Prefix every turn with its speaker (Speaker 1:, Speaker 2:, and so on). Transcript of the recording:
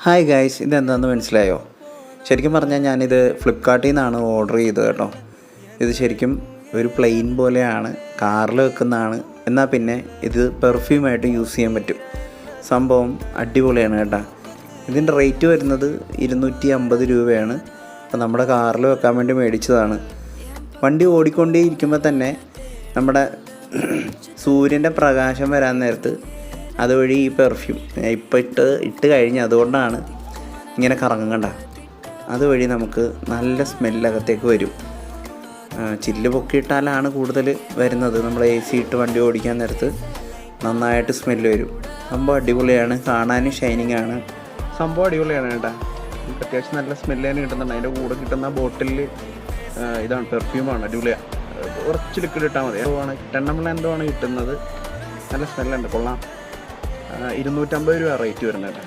Speaker 1: Hi guys, ഇതെന്താണെന്ന് മനസ്സിലായോ? ശരിക്കും പറഞ്ഞാൽ ഞാനിത് ഫ്ലിപ്കാർട്ടിൽ നിന്നാണ് ഓർഡർ ചെയ്തത് കേട്ടോ. ഇത് ശരിക്കും ഒരു പ്ലെയിൻ പോലെയാണ്, കാറിൽ വെക്കുന്നതാണ്. എന്നാൽ പിന്നെ ഇത് പെർഫ്യൂമായിട്ട് യൂസ് ചെയ്യാൻ പറ്റും. സംഭവം അടിപൊളിയാണ് കേട്ടോ. ഇതിൻ്റെ റേറ്റ് വരുന്നത് 250 രൂപയാണ്. അപ്പോൾ നമ്മുടെ കാറിൽ വെക്കാൻ വേണ്ടി മേടിച്ചതാണ്. വണ്ടി ഓടിക്കൊണ്ടേ ഇരിക്കുമ്പോൾ തന്നെ നമ്മുടെ സൂര്യൻ്റെ പ്രകാശം വരാൻ നേരത്ത് അതുവഴി ഈ പെർഫ്യൂം ഇപ്പോൾ ഇട്ട് കഴിഞ്ഞ് അതുകൊണ്ടാണ് ഇങ്ങനെ കറങ്ങണ്ട. അതുവഴി നമുക്ക് നല്ല സ്മെല്ലകത്തേക്ക് വരും. ചില്ല് പൊക്കിയിട്ടാലാണ് കൂടുതൽ വരുന്നത്. നമ്മൾ AC ഇട്ട് വണ്ടി ഓടിക്കാൻ നേരത്ത് നന്നായിട്ട് സ്മെല്ല് വരും. സംഭവം അടിപൊളിയാണ്, കാണാനും ഷൈനിങ് ആണ്. സംഭവം അടിപൊളിയാണ് കേട്ടോ. നമുക്ക് അത്യാവശ്യം നല്ല സ്മെല്ല് തന്നെ കിട്ടുന്നുണ്ട്. അതിൻ്റെ കൂടെ കിട്ടുന്ന ബോട്ടിലിൽ ഇതാണ് പെർഫ്യൂമാണ്, അടിപൊളിയാണ്. കുറച്ച് ലിക്വിഡ് ഇട്ടാൽ മതി. എന്തോ ആണ് 10 ml എന്തോ ആണ് കിട്ടുന്നത്. നല്ല സ്മെല്ലുണ്ട്, കൊള്ളാം. 250 രൂപ റേറ്റ് വരുന്നത് കേട്ടോ.